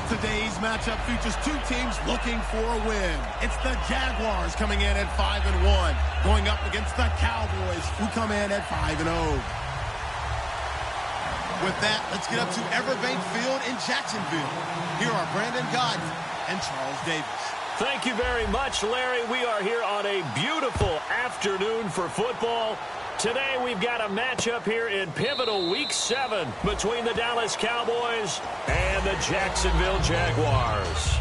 Today's matchup features two teams looking for a win. It's the Jaguars coming in at 5-1, going up against the Cowboys, who come in at 5-0. With that, let's get up to Everbank Field in Jacksonville. Here are Brandon Godden and Charles Davis. Thank you very much, Larry. We are here on a beautiful afternoon for football. Today we've got a matchup here in pivotal Week 7 between the Dallas Cowboys and the Jacksonville Jaguars.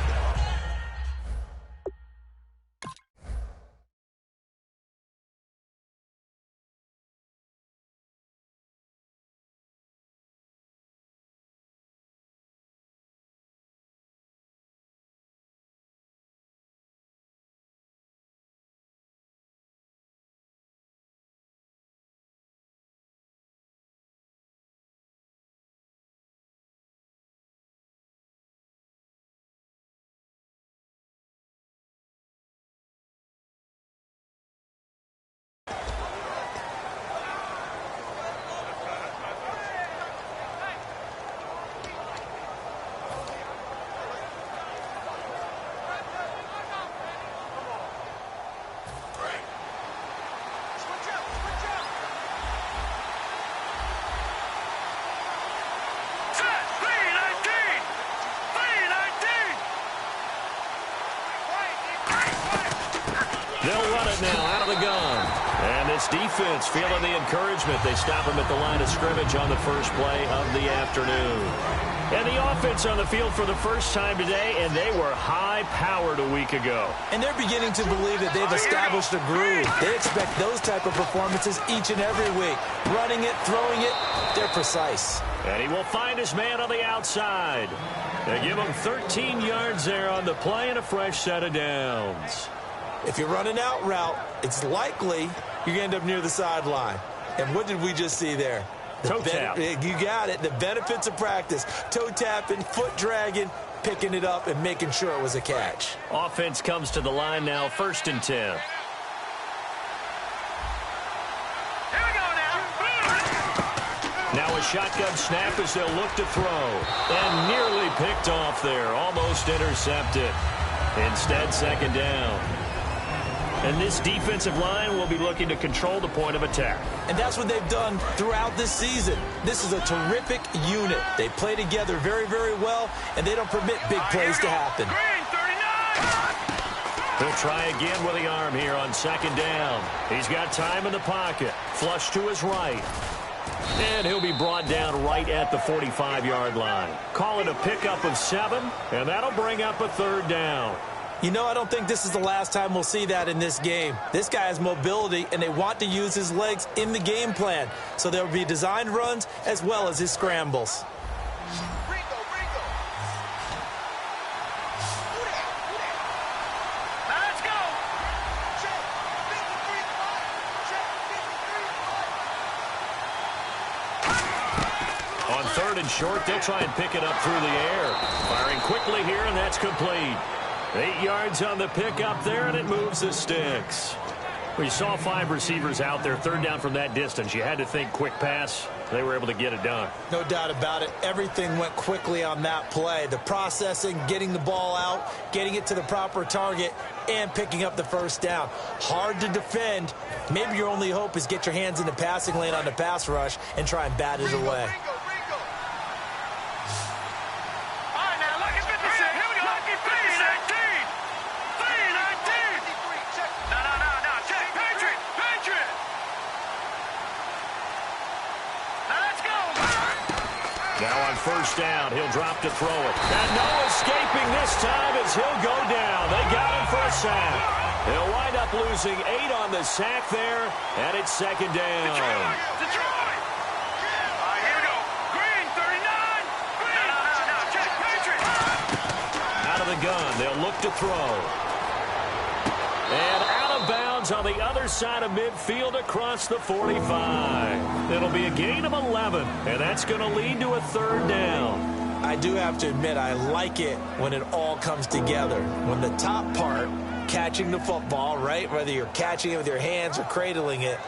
They'll run it now out of the gun. And this defense feeling the encouragement. They stop him at the line of scrimmage on the first play of the afternoon. And the offense on the field for the first time today, and they were high-powered a week ago. And they're beginning to believe that they've established a groove. They expect those type of performances each and every week. Running it, throwing it, they're precise. And he will find his man on the outside. They give him 13 yards there on the play and a fresh set of downs. If you're running out route, it's likely you're going to end up near the sideline. And what did we just see there? Toe tap. You got it. The benefits of practice. Toe tapping, foot dragging, picking it up, and making sure it was a catch. Offense comes to the line now, 1st and 10. Here we go now. Now a shotgun snap as they'll look to throw. And nearly picked off there. Almost intercepted. Instead, 2nd down. And this defensive line will be looking to control the point of attack. And that's what they've done throughout this season. This is a terrific unit. They play together very, very well, and they don't permit big plays to happen. He'll try again with the arm here on 2nd down. He's got time in the pocket. Flush to his right. And he'll be brought down right at the 45-yard line. Call it a pickup of 7, and that'll bring up a 3rd down. You know, I don't think this is the last time we'll see that in this game. This guy has mobility, and they want to use his legs in the game plan. So there will be designed runs as well as his scrambles. On 3rd and short, they'll try and pick it up through the air. Firing quickly here, and that's complete. 8 yards on the pickup there, and it moves the sticks. We saw 5 receivers out there, 3rd down from that distance. You had to think quick pass. They were able to get it done. No doubt about it. Everything went quickly on that play. The processing, getting the ball out, getting it to the proper target, and picking up the 1st down. Hard to defend. Maybe your only hope is get your hands in the passing lane on the pass rush and try and bat it away. Now on 1st down, he'll drop to throw it. And no escaping this time as he'll go down. They got him for a sack. He'll wind up losing 8 on the sack there, and it's 2nd down. Detroit! Here we go. Green, 39. Green. No. Check. Patriot. Out of the gun, they'll look to throw. And out of bounds on the other side of midfield across the 45. It'll be a gain of 11, and that's going to lead to a 3rd down. I do have to admit, I like it when it all comes together. When the top part, catching the football, right, whether you're catching it with your hands or cradling it,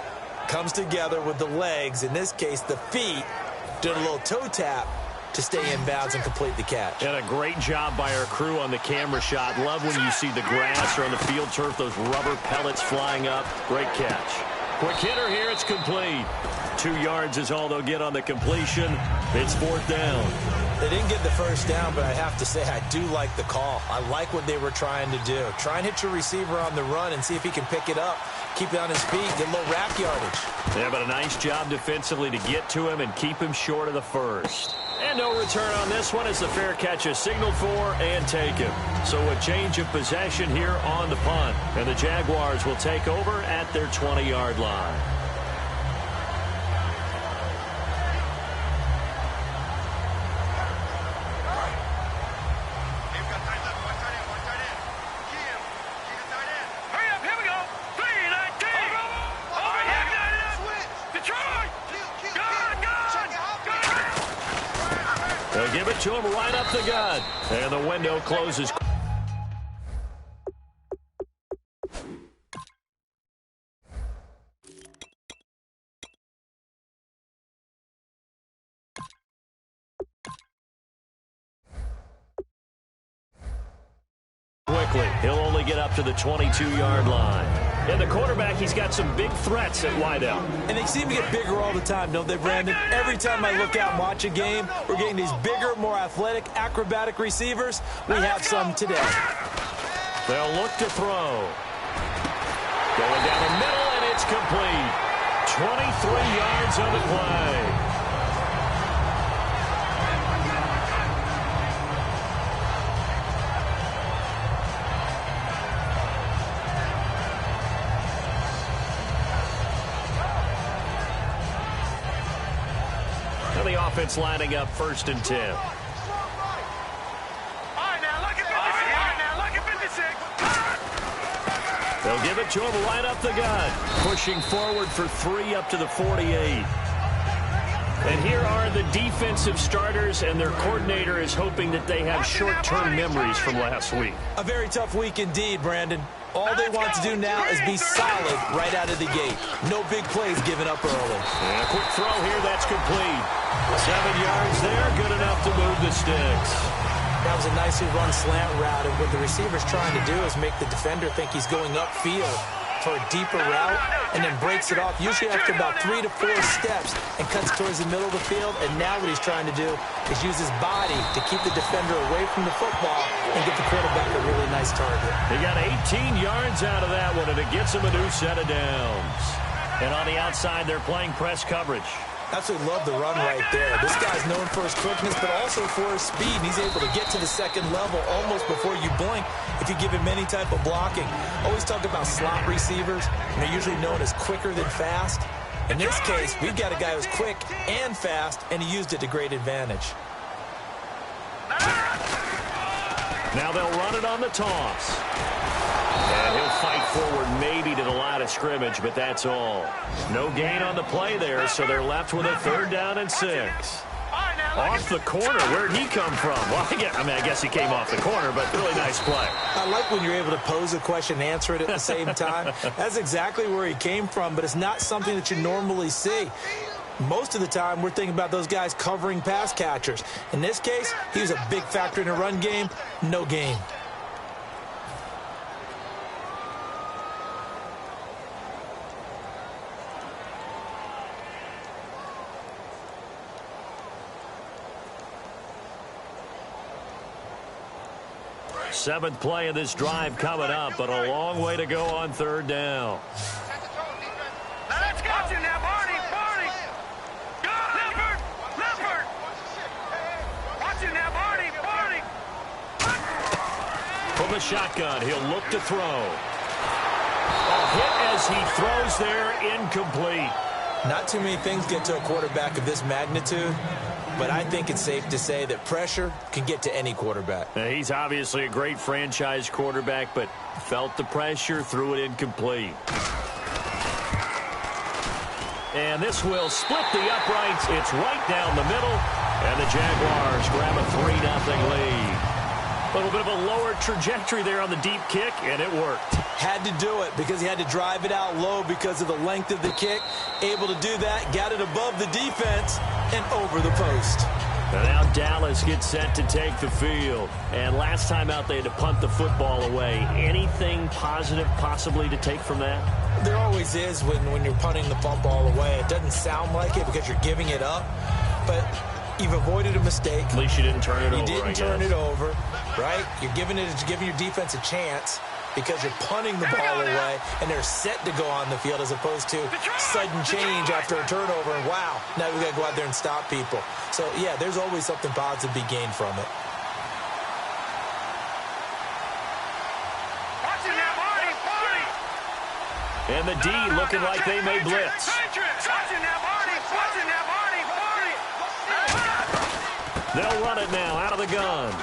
comes together with the legs, in this case the feet, doing a little toe tap, to stay in bounds and complete the catch. And a great job by our crew on the camera shot. Love when you see the grass or on the field turf, those rubber pellets flying up. Great catch. Quick hitter here, it's complete. 2 yards is all they'll get on the completion. It's 4th down. They didn't get the first down, but I have to say I do like the call. I like what they were trying to do. Try and hit your receiver on the run and see if he can pick it up. Keep it on his feet, get a little rack yardage. Yeah, but a nice job defensively to get to him and keep him short of the first. And no return on this one as the fair catch is signaled for and taken. So a change of possession here on the punt. And the Jaguars will take over at their 20-yard line. They'll give it to him right up the gut. And the window closes. Quickly, he'll only get up to the 22-yard line. And the quarterback, he's got some big threats at wideout. And they seem to get bigger all the time, don't they, Brandon? Every time I look out and watch a game, we're getting these bigger, more athletic, acrobatic receivers. We have some today. They'll look to throw. Going down the middle, and it's complete. 23 yards on the play. The offense lining up 1st and 10. All right, now look at 56. They'll give it to him right up the gut. Pushing forward for 3 up to the 48. And here are the defensive starters, and their coordinator is hoping that they have short-term memories from last week. A very tough week indeed, Brandon. All they want to do now is be solid right out of the gate. No big plays given up early. And a quick throw here, that's complete. 7 yards there, good enough to move the sticks. That was a nicely run slant route, and what the receiver's trying to do is make the defender think he's going upfield for a deeper route, and then breaks it off, usually after about 3 to 4 steps, and cuts towards the middle of the field. And now what he's trying to do is use his body to keep the defender away from the football and get the quarterback a really nice target. He got 18 yards out of that one, and it gets him a new set of downs. And on the outside, they're playing press coverage. Absolutely love the run right there. This guy's known for his quickness, but also for his speed. And he's able to get to the second level almost before you blink if you give him any type of blocking. Always talk about slot receivers, and they're usually known as quicker than fast. In this case, we've got a guy who's quick and fast, and he used it to great advantage. Now they'll run it on the toss. And he'll fight forward maybe to the line of scrimmage, but that's all. No gain on the play there, so they're left with a 3rd down and 6. Off the corner, where'd he come from? Well, I guess he came off the corner, but really nice play. I like when you're able to pose a question and answer it at the same time. That's exactly where he came from, but it's not something that you normally see. Most of the time, we're thinking about those guys covering pass catchers. In this case, he was a big factor in the run game. No gain. Seventh play of this drive coming up, but a long way to go on 3rd down. Let's go. Watch it now, Barney. Go, Leopard. Watch it now, Barney. From the shotgun, he'll look to throw. A hit as he throws there, incomplete. Not too many things get to a quarterback of this magnitude, but I think it's safe to say that pressure can get to any quarterback. He's obviously a great franchise quarterback, but felt the pressure, threw it incomplete. And this will split the uprights. It's right down the middle, and the Jaguars grab a 3-0 lead. A little bit of a lower trajectory there on the deep kick, and it worked. Had to do it because he had to drive it out low because of the length of the kick. Able to do that, got it above the defense and over the post. And now Dallas gets set to take the field. And last time out, they had to punt the football away. Anything positive possibly to take from that? There always is when you're punting the football away. It doesn't sound like it because you're giving it up, but you've avoided a mistake. At least you didn't turn it over, You didn't turn it over, right? You're giving your defense a chance because you're punting the ball away, and they're set to go on the field as opposed to sudden change after a turnover, and wow, now we've got to go out there and stop people. So, yeah, there's always something positive to be gained from it. And the D looking like they may blitz. They'll run it now out of the gun.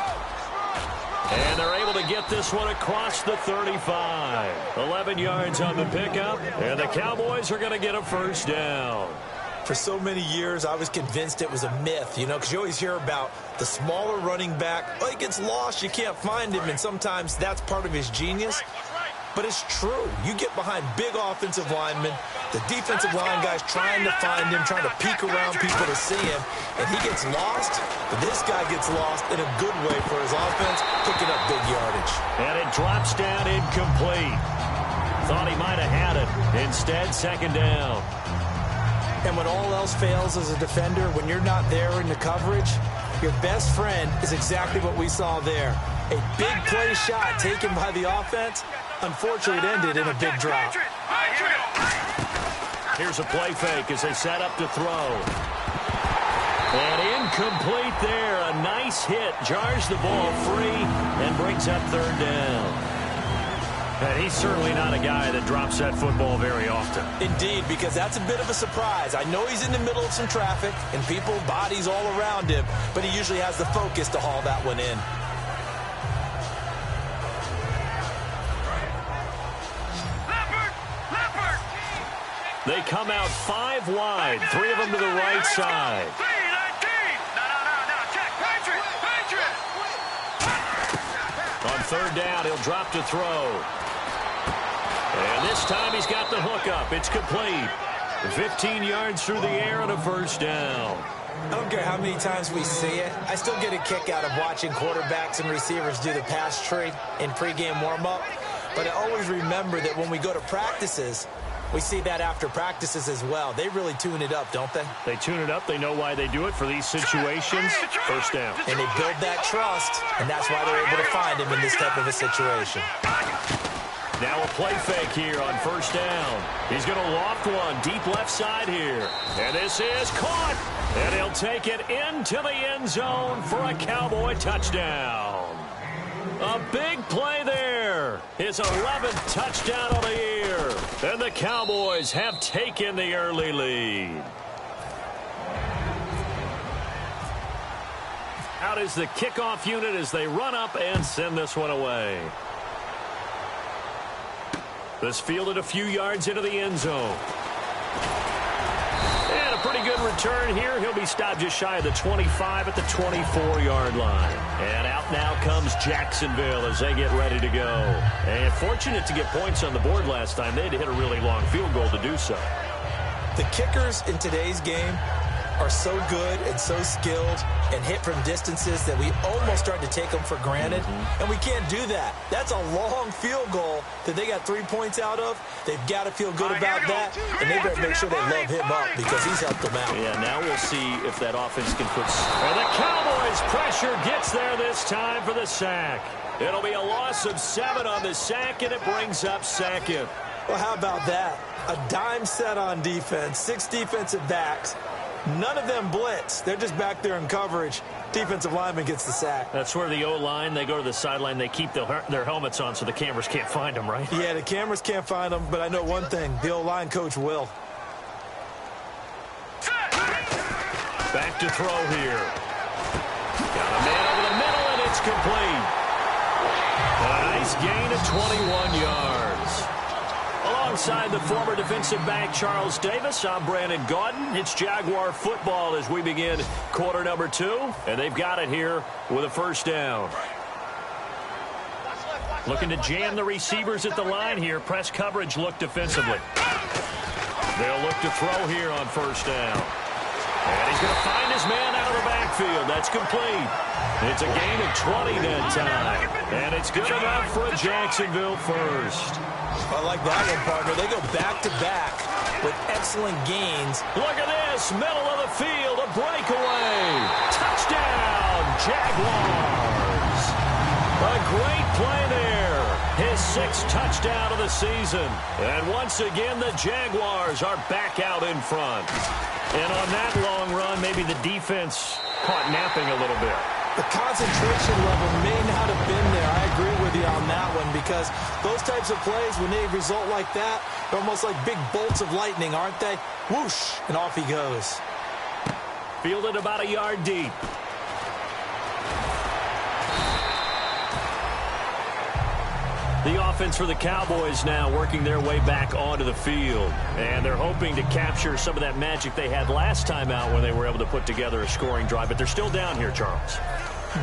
And they're able to get this one across the 35. 11 yards on the pickup, and the Cowboys are going to get a first down. For so many years, I was convinced it was a myth, because you always hear about the smaller running back. Oh, he gets lost, you can't find him, and sometimes that's part of his genius. But it's true. You get behind big offensive linemen, the defensive line guys trying to find him, trying to peek around people to see him, and he gets lost, but this guy gets lost in a good way for his offense, picking up big yardage. And it drops down incomplete. Thought he might have had it. Instead, second down. And when all else fails as a defender, when you're not there in the coverage, your best friend is exactly what we saw there. A big play shot taken by the offense. Unfortunately, it ended in a big drop. Here's a play fake as they set up to throw. And incomplete there. A nice hit. Jars the ball free and brings up third down. And he's certainly not a guy that drops that football very often. Indeed, because that's a bit of a surprise. I know he's in the middle of some traffic and people, bodies all around him, but he usually has the focus to haul that one in. They come out 5 wide, 3 of them to the right side. On third down, he'll drop to throw. And this time he's got the hook up. It's complete. 15 yards through the air and a first down. I don't care how many times we see it. I still get a kick out of watching quarterbacks and receivers do the pass tree in pregame warm-up. But I always remember that when we go to practices, we see that after practices as well. They really tune it up, don't they? They tune it up. They know why they do it for these situations. First down. And they build that trust, and that's why they're able to find him in this type of a situation. Now a play fake here on first down. He's going to loft one deep left side here. And this is caught. And he'll take it into the end zone for a Cowboy touchdown. A big play there. His 11th touchdown of the year. And the Cowboys have taken the early lead. Out is the kickoff unit as they run up and send this one away. This fielded a few yards into the end zone. And a pretty good return here. He'll be stopped just shy of the 25 at the 24-yard line. And out now comes Jacksonville as they get ready to go. And fortunate to get points on the board last time. They had to hit a really long field goal to do so. The kickers in today's game are so good and so skilled and hit from distances that we almost start to take them for granted. And we can't do that. That's a long field goal that they got 3 points out of. They've got to feel good about that, and they better make sure they love him up because he's helped them out. Yeah, now we'll see if that offense can put... And the Cowboys' pressure gets there this time for the sack. It'll be a loss of 7 on the sack, and it brings up second. Well, how about that? A dime set on defense, 6 defensive backs. None of them blitz. They're just back there in coverage. Defensive lineman gets the sack. That's where the O-line, they go to the sideline, they keep their helmets on so the cameras can't find them, right? Yeah, the cameras can't find them, but I know one thing. The O-line coach will. Back to throw here. Got a man over the middle, and it's complete. A nice gain of 21 yards. Alongside the former defensive back Charles Davis, I'm Brandon Gaudin. It's Jaguar football as we begin quarter number 2. And they've got it here with a first down. Looking to jam the receivers at the line here. Press coverage look defensively. They'll look to throw here on first down. And he's going to find his man out of the backfield. That's complete. It's a gain of 20 that time. And it's good enough for a Jacksonville first. I like that one, partner. They go back-to-back with excellent gains. Look at this. Middle of the field. A breakaway. Touchdown, Jaguars. A great play there. His 6th touchdown of the season. And once again, the Jaguars are back out in front. And on that long run, maybe the defense caught napping a little bit. The concentration level may not have been there. I agree with you on that one because those types of plays, when they result like that, they're almost like big bolts of lightning, aren't they? Whoosh, and off he goes. Fielded about a yard deep. The offense for the Cowboys now working their way back onto the field. And they're hoping to capture some of that magic they had last time out when they were able to put together a scoring drive. But they're still down here, Charles.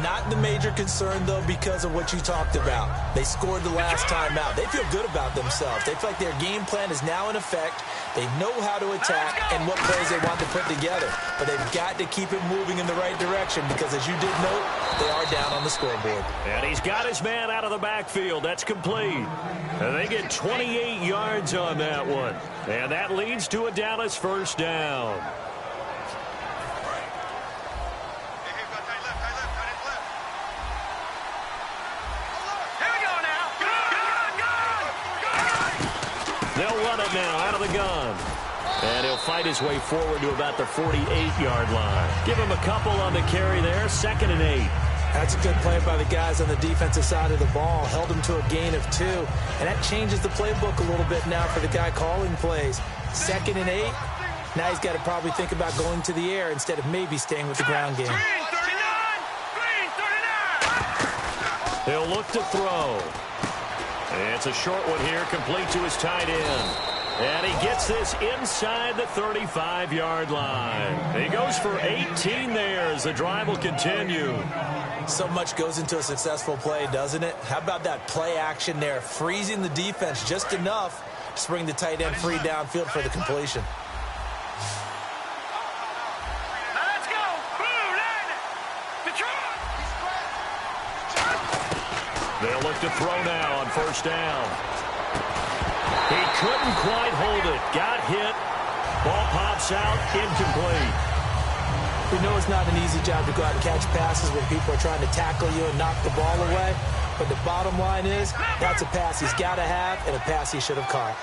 Not the major concern, though, because of what you talked about. They scored the last time out. They feel good about themselves. They feel like their game plan is now in effect. They know how to attack and what plays they want to put together. But they've got to keep it moving in the right direction because, as you did note, they are down on the scoreboard. And he's got his man out of the backfield. That's complete. And they get 28 yards on that one. And that leads to a Dallas first down. They'll run it now out of the gun. And he'll fight his way forward to about the 48-yard line. Give him a couple on the carry there. 2nd and 8. That's a good play by the guys on the defensive side of the ball. Held him to a gain of 2. And that changes the playbook a little bit now for the guy calling plays. 2nd and 8. Now he's got to probably think about going to the air instead of maybe staying with the ground game. He'll look to throw. It's a short one here, complete to his tight end. And he gets this inside the 35-yard line. He goes for 18 there as the drive will continue. So much goes into a successful play, doesn't it? How about that play action there, freezing the defense just enough to bring the tight end free downfield for the completion. Let's go! Blue line! Detroit! They'll look to throw now on first down. He couldn't quite hold it. Got hit. Ball pops out. Incomplete. We know it's not an easy job to go out and catch passes when people are trying to tackle you and knock the ball away. But the bottom line is, that's a pass he's got to have and a pass he should have caught.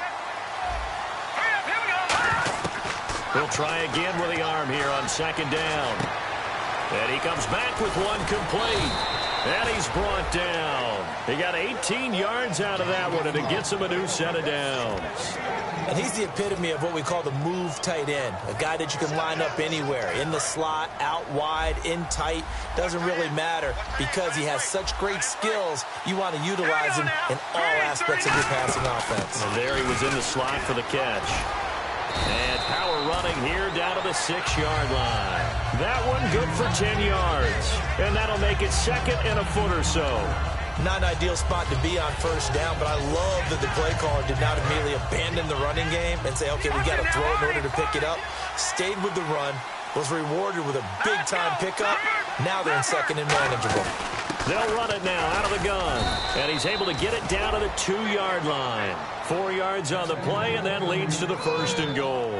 He'll try again with the arm here on 2nd down. And he comes back with one complete. And he's brought down. He got 18 yards out of that one, and it gets him a new set of downs. And he's the epitome of what we call the move tight end, a guy that you can line up anywhere, in the slot, out wide, in tight, doesn't really matter because he has such great skills. You want to utilize him in all aspects of your passing offense. And there he was in the slot for the catch. And power running here down to the 6-yard line. That one good for 10 yards. And that'll make it 2nd and a foot or so. Not an ideal spot to be on first down, but I love that the play caller did not immediately abandon the running game and say, okay, we got to throw in order to pick it up. Stayed with the run, was rewarded with a big-time pickup. Now they're in 2nd and manageable. They'll run it now out of the gun. And he's able to get it down to the 2-yard line. 4 yards on the play, and that leads to the 1st and goal.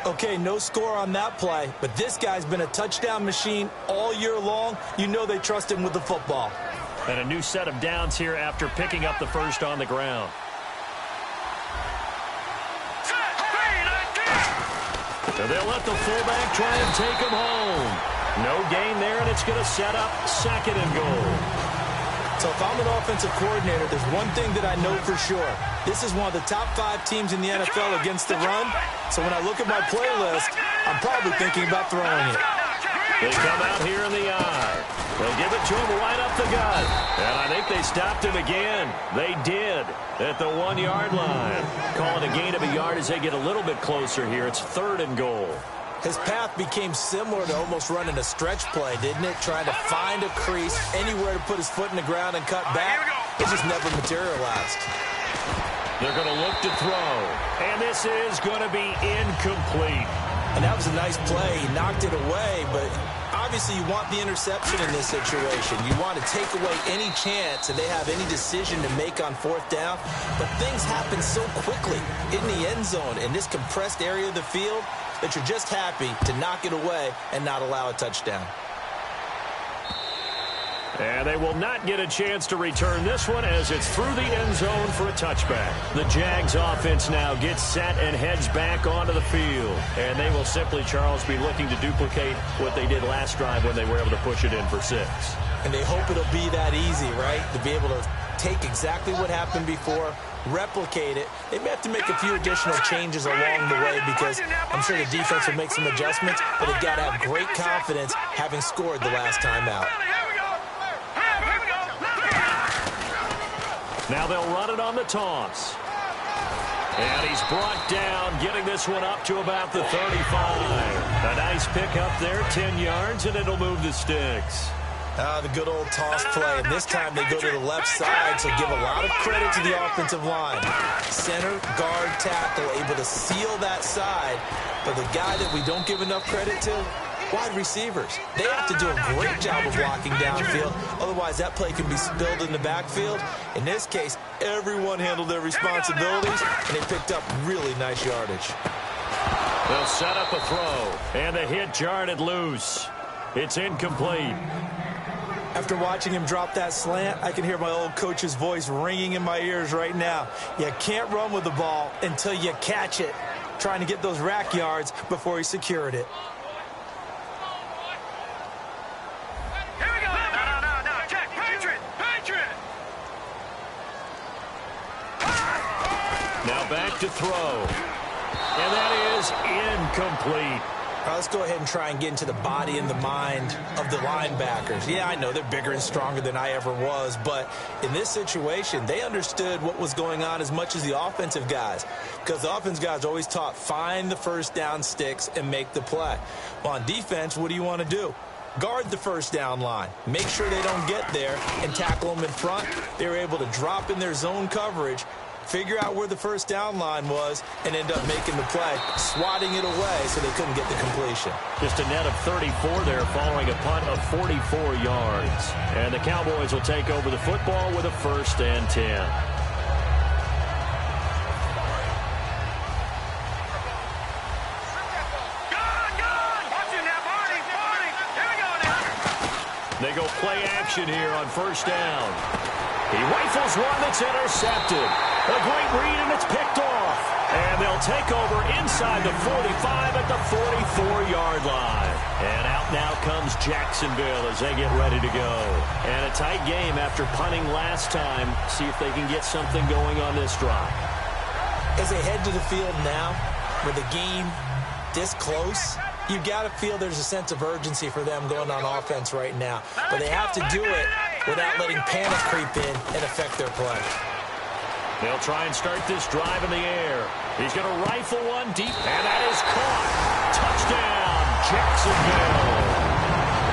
Okay, no score on that play, but this guy's been a touchdown machine all year long. You know they trust him with the football. And a new set of downs here after picking up the first on the ground. So they'll let the fullback try and take him home. No gain there, and it's going to set up 2nd and goal. So if I'm an offensive coordinator, there's one thing that I know for sure. This is one of the top 5 teams in the NFL against the run. So when I look at my playlist, I'm probably thinking about throwing it. They come out here in the eye. They'll give it to him right up the gut. And I think they stopped him again. They did at the 1-yard line. Call it a gain of a yard as they get a little bit closer here. It's 3rd and goal. His path became similar to almost running a stretch play, didn't it? Trying to find a crease, anywhere to put his foot in the ground and cut back. It just never materialized. They're going to look to throw. And this is going to be incomplete. And that was a nice play. He knocked it away, but obviously you want the interception in this situation. You want to take away any chance that they have any decision to make on fourth down. But things happen so quickly in the end zone in this compressed area of the field that you're just happy to knock it away and not allow a touchdown. And they will not get a chance to return this one as it's through the end zone for a touchback. The Jags offense now gets set and heads back onto the field. And they will simply, Charles, be looking to duplicate what they did last drive when they were able to push it in for 6. And they hope it'll be that easy, right? To be able to take exactly what happened before, replicate it. They may have to make a few additional changes along the way because I'm sure the defense will make some adjustments, but they've got to have great confidence having scored the last time out. Now they'll run it on the toss. And he's brought down, getting this one up to about the 35. A nice pick up there, 10 yards, and it'll move the sticks. The good old toss play, and this time they go to the left side, so give a lot of credit to the offensive line. Center, guard, tackle, able to seal that side, but the guy that we don't give enough credit to, wide receivers. They have to do a great job of blocking downfield, otherwise that play can be spilled in the backfield. In this case, everyone handled their responsibilities, and they picked up really nice yardage. They'll set up a throw, and the hit jarred it loose. It's incomplete. After watching him drop that slant, I can hear my old coach's voice ringing in my ears right now. You can't run with the ball until you catch it, trying to get those rack yards before he secured it. Here we go. No. Check. Patriot. Now back to throw. And that is incomplete. Let's go ahead and try and get into the body and the mind of the linebackers. Yeah, I know they're bigger and stronger than I ever was, but in this situation, they understood what was going on as much as the offensive guys, because the offensive guys are always taught, find the first down sticks and make the play. Well, on defense, what do you want to do? Guard the first down line. Make sure they don't get there and tackle them in front. They were able to drop in their zone coverage, figure out where the first down line was, and end up making the play, swatting it away so they couldn't get the completion. Just a net of 34 there following a punt of 44 yards. And the Cowboys will take over the football with a 1st and 10. They go play action here on 1st down. He rifles one that's intercepted. A great read, and it's picked off. And they'll take over inside the 45 at the 44-yard line. And out now comes Jacksonville as they get ready to go. And a tight game after punting last time. See if they can get something going on this drive. As they head to the field now, with the game this close, you got to feel there's a sense of urgency for them going on offense right now. But they have to do it without letting panic creep in and affect their play. They'll try and start this drive in the air. He's going to rifle one deep, and that is caught. Touchdown, Jacksonville.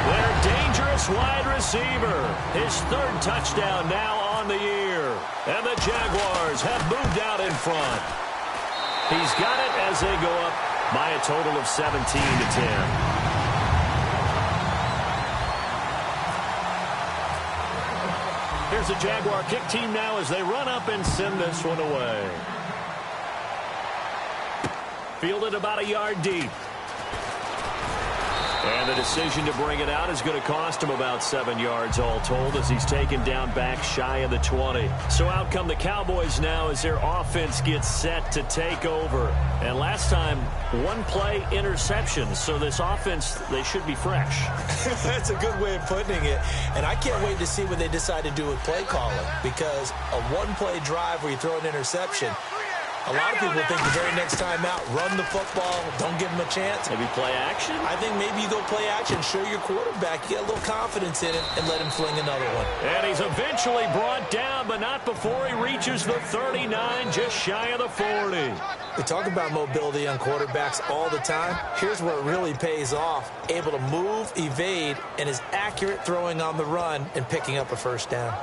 Their dangerous wide receiver. His 3rd touchdown now on the year. And the Jaguars have moved out in front. He's got it as they go up by a total of 17-10. Here's the Jaguar kick team now as they run up and send this one away. Fielded about a yard deep. And the decision to bring it out is going to cost him about 7 yards all told as he's taken down back shy of the 20. So out come the Cowboys now as their offense gets set to take over. And last time, 1 play interception. So this offense, they should be fresh. That's a good way of putting it. And I can't wait to see what they decide to do with play calling, because a 1-play drive where you throw an interception, a lot of people think the very next time out, run the football, don't give them a chance. Maybe play action? I think maybe you go play action, show your quarterback, you get a little confidence in it, and let him fling another one. And he's eventually brought down, but not before he reaches the 39, just shy of the 40. We talk about mobility on quarterbacks all the time. Here's where it really pays off. Able to move, evade, and is accurate throwing on the run and picking up a 1st down.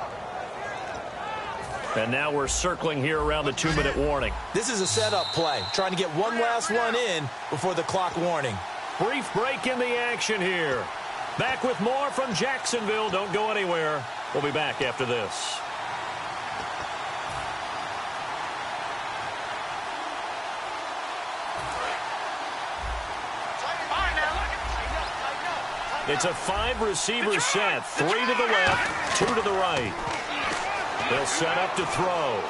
And now we're circling here around the 2-minute warning. This is a setup play, trying to get one last one in before the clock warning. Brief break in the action here. Back with more from Jacksonville. Don't go anywhere. We'll be back after this. It's a 5-receiver set. 3 to the left, 2 to the right. They'll set up to throw.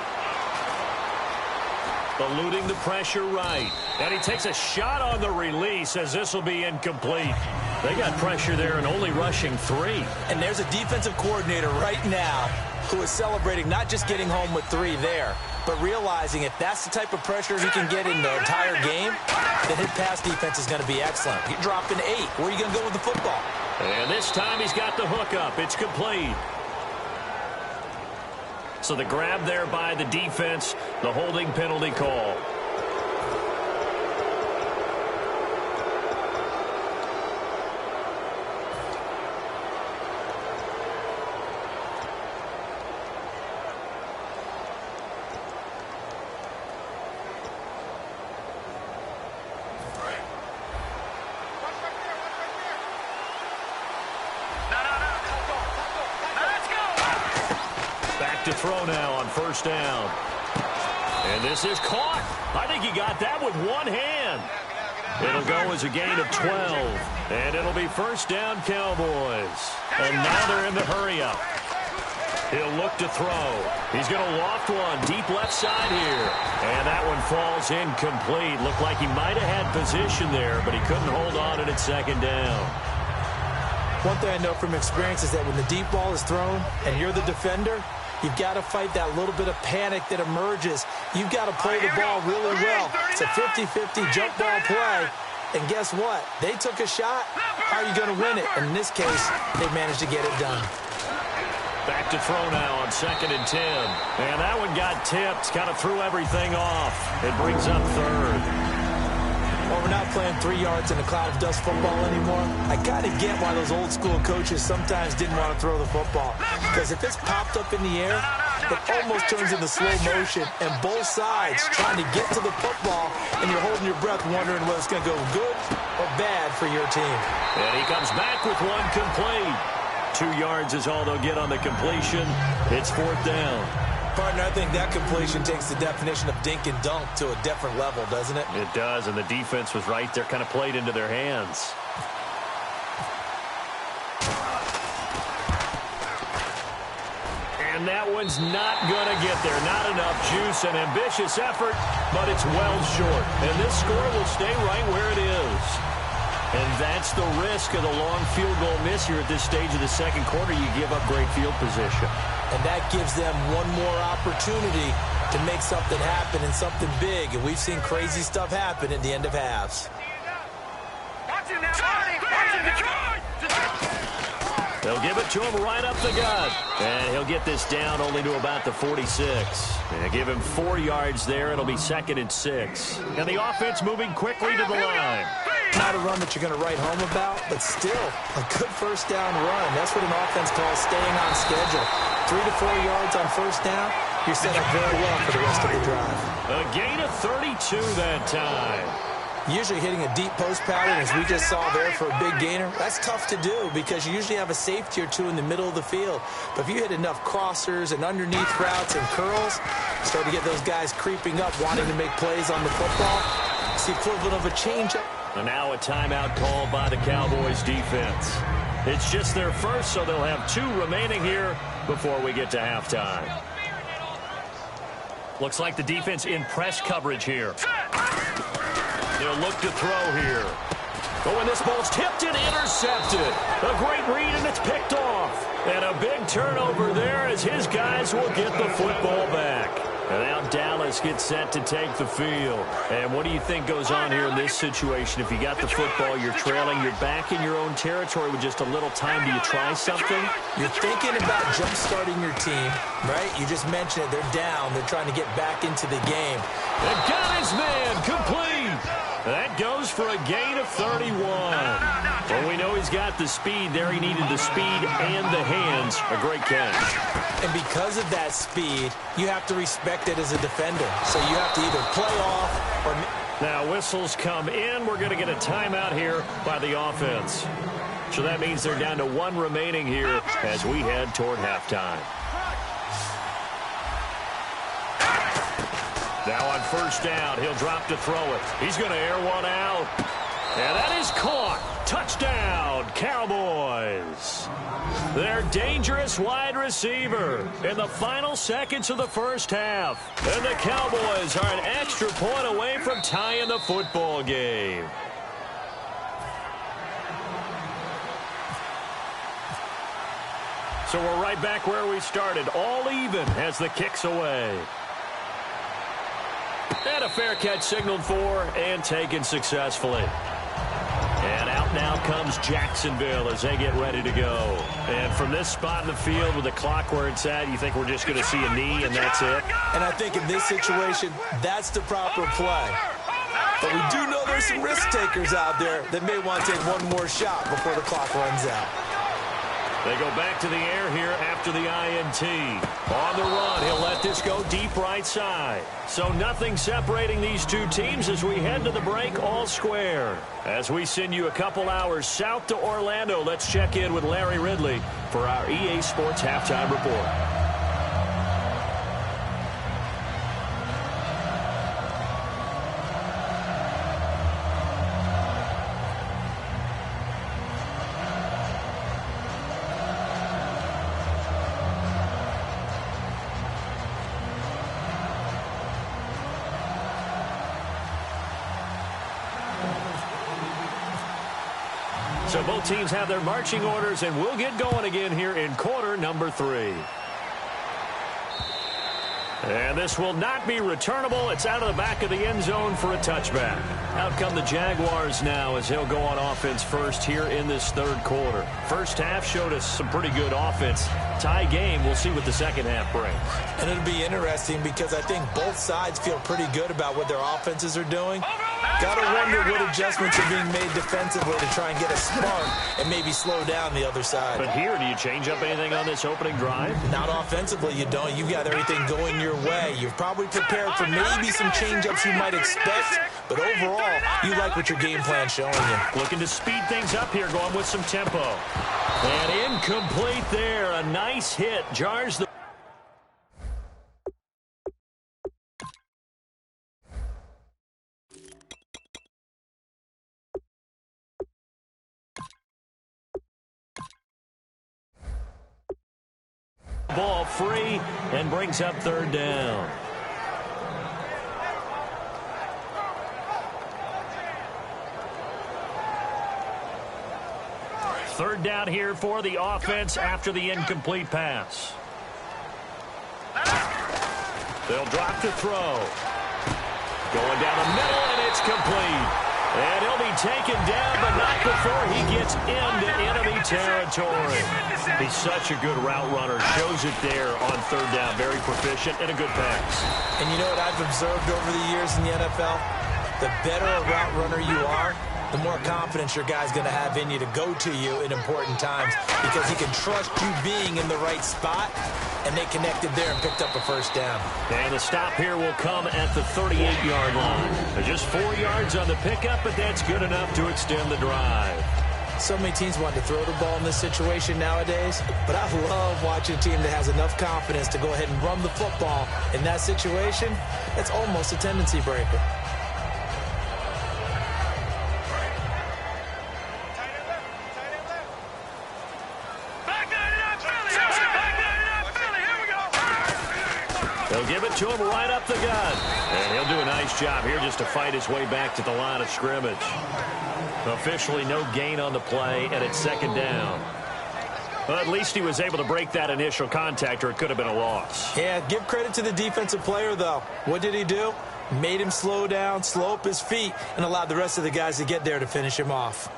Eluding the pressure right. And he takes a shot on the release as this will be incomplete. They got pressure there and only rushing 3. And there's a defensive coordinator right now who is celebrating not just getting home with 3 there, but realizing if that's the type of pressure he can get in the entire game, then his pass defense is going to be excellent. You're dropping 8. Where are you going to go with the football? And this time he's got the hook up. It's complete. So the grab there by the defense, the holding penalty call. To throw now on first down. And this is caught. I think he got that with one hand. It'll go as a gain of 12. And it'll be first down Cowboys. And now they're in the hurry-up. He'll look to throw. He's going to loft one deep left side here. And that one falls incomplete. Looked like he might have had position there, but he couldn't hold on at second down. One thing I know from experience is that when the deep ball is thrown and you're the defender, you've got to fight that little bit of panic that emerges. You've got to play the ball really well. It's a 50-50 jump ball play. And guess what? They took a shot. How are you going to win it? And in this case, they managed to get it done. Back to throw now on 2nd and 10. And that one got tipped. Kind of threw everything off. It brings up 3rd. Well, we're not playing 3 yards in a cloud of dust football anymore. I got to get why those old school coaches sometimes didn't want to throw the football. Because if it's popped up in the air, it almost turns into slow motion. And both sides trying to get to the football, and you're holding your breath wondering whether it's going to go good or bad for your team. And he comes back with one complete. 2 yards is all they'll get on the completion. It's 4th down. Partner, I think that completion takes the definition of dink and dunk to a different level, doesn't it? It does, and the defense was right there, kind of played into their hands. And that one's not going to get there. Not enough juice, an ambitious effort, but it's well short. And this score will stay right where it is. And that's the risk of the long field goal miss here at this stage of the second quarter. You give up great field position. And that gives them one more opportunity to make something happen and something big. And we've seen crazy stuff happen at the end of halves. They'll give it to him right up the gut. And he'll get this down only to about the 46. And give him 4 yards there. It'll be 2nd and 6. And the offense moving quickly to the line. Not a run that you're going to write home about, but still a good first down run. That's what an offense calls staying on schedule. 3 to 4 yards on first down, you're set up very well for the rest of the drive. A gain of 32 that time. Usually hitting a deep post pattern, as we just saw there for a big gainer, that's tough to do because you usually have a safety or 2 in the middle of the field. But if you hit enough crossers and underneath routes and curls, start to get those guys creeping up, wanting to make plays on the football. It's the equivalent of a changeup. And now a timeout called by the Cowboys defense. It's just their first, so they'll have 2 remaining here before we get to halftime. Looks like the defense in press coverage here. They'll look to throw here. Oh, and this ball's tipped and intercepted. A great read, and it's picked off. And a big turnover there as his guys will get the football back. And now Dallas gets set to take the field. And what do you think goes on here in this situation? If you got the football, you're trailing, you're back in your own territory with just a little time. Do you try something? You're thinking about jump-starting your team, right? You just mentioned it. They're down. They're trying to get back into the game. And got his man complete. That goes for a gain of 31. Well, we know he's got the speed there. He needed the speed and the hands. A great catch. And because of that speed, you have to respect it as a defender. So you have to either play off or... Now whistles come in. We're going to get a timeout here by the offense. So that means they're down to 1 remaining here as we head toward halftime. Now on first down, he'll drop to throw it. He's going to air one out. And that is caught. Touchdown, Cowboys. Their dangerous wide receiver in the final seconds of the first half. And the Cowboys are an extra point away from tying the football game. So we're right back where we started, all even as the kick's away. And a fair catch signaled for and taken successfully. And out now comes Jacksonville as they get ready to go. And from this spot in the field with the clock where it's at, you think we're just going to see a knee and that's it? And I think in this situation, that's the proper play. But we do know there's some risk takers out there that may want to take one more shot before the clock runs out. They go back to the air here after the INT. On the run, he'll let this go deep right side. So nothing separating these two teams as we head to the break all square. As we send you a couple hours south to Orlando, let's check in with Larry Ridley for our EA Sports Halftime Report. So both teams have their marching orders, and we'll get going again here in quarter number 3. And this will not be returnable. It's out of the back of the end zone for a touchback. Out come the Jaguars now as he'll go on offense first here in this third quarter. First half showed us some pretty good offense. Tie game. We'll see what the second half brings. And it'll be interesting because I think both sides feel pretty good about what their offenses are doing. Gotta wonder what adjustments are being made defensively to try and get a spark and maybe slow down the other side. But here, do you change up anything on this opening drive? Not offensively, you don't. You've got everything going your way. You've probably prepared for maybe some change-ups you might expect, but overall, you like what your game plan's showing you. Looking to speed things up here, going with some tempo. And incomplete there. A nice hit. Jars the... ball free and brings up third down. Third down here for the offense after the incomplete pass. They'll drop to throw. Going down the middle, and it's complete. And he'll be taken down, but not before he gets into enemy territory. He's such a good route runner. Shows it there on third down. Very proficient and a good pass. And you know what I've observed over the years in the NFL? The better a route runner you are, the more confidence your guy's going to have in you to go to you in important times because he can trust you being in the right spot, and they connected there and picked up a first down. And the stop here will come at the 38-yard line. Just 4 yards on the pickup, but that's good enough to extend the drive. So many teams want to throw the ball in this situation nowadays, but I love watching a team that has enough confidence to go ahead and run the football. In that situation, that's almost a tendency breaker. They'll give it to him right up the gut. And he'll do a nice job here just to fight his way back to the line of scrimmage. Officially no gain on the play, and it's second down. Well, at least he was able to break that initial contact, or it could have been a loss. Yeah, give credit to the defensive player, though. What did he do? Made him slow down, slow up his feet, and allowed the rest of the guys to get there to finish him off.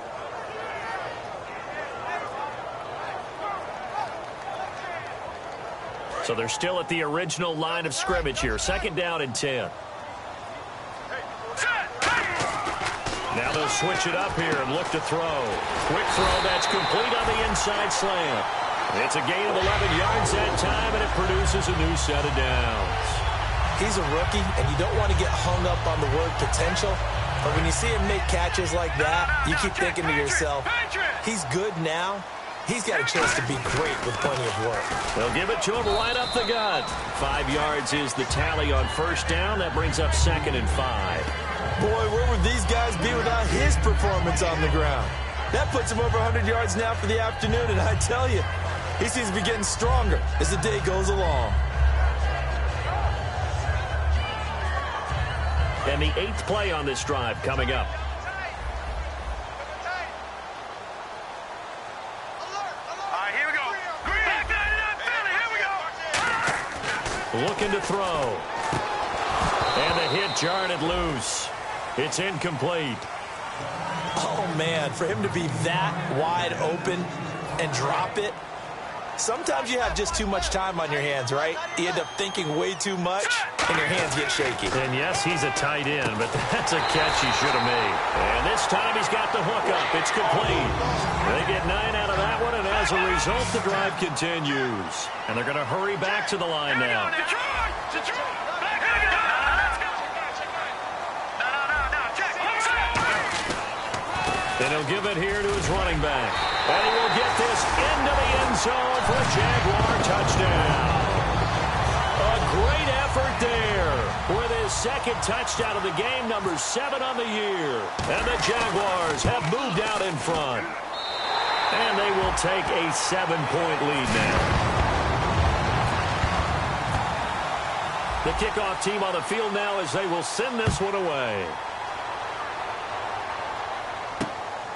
So they're still at the original line of scrimmage here. Second down and 10. Now they'll switch it up here and look to throw. Quick throw that's complete on the inside slant. It's a gain of 11 yards that time, and it forces a new set of downs. He's a rookie, and you don't want to get hung up on the word potential. But when you see him make catches like that, you keep thinking to yourself, he's good now. He's got a chance to be great with plenty of work. They'll give it to him right up the gut. 5 yards is the tally on first down. That brings up 2nd and 5. Boy, where would these guys be without his performance on the ground? That puts him over 100 yards now for the afternoon, and I tell you, he seems to be getting stronger as the day goes along. And the 8th play on this drive coming up. Looking to throw. And the hit jarred it loose. It's incomplete. Oh, man, for him to be that wide open and drop it, sometimes you have just too much time on your hands, right? You end up thinking way too much, and your hands get shaky. And yes, he's a tight end, but that's a catch he should have made. And this time he's got the hook up. It's complete. They get 9 out of that one, and as a result, the drive continues. And they're going to hurry back to the line now. And he'll give it here to his running back. And he will get this into the end zone for a Jaguar touchdown. A great effort there with his 2nd touchdown of the game, number 7 on the year. And the Jaguars have moved out in front. And they will take a 7-point lead now. The kickoff team on the field now as they will send this one away.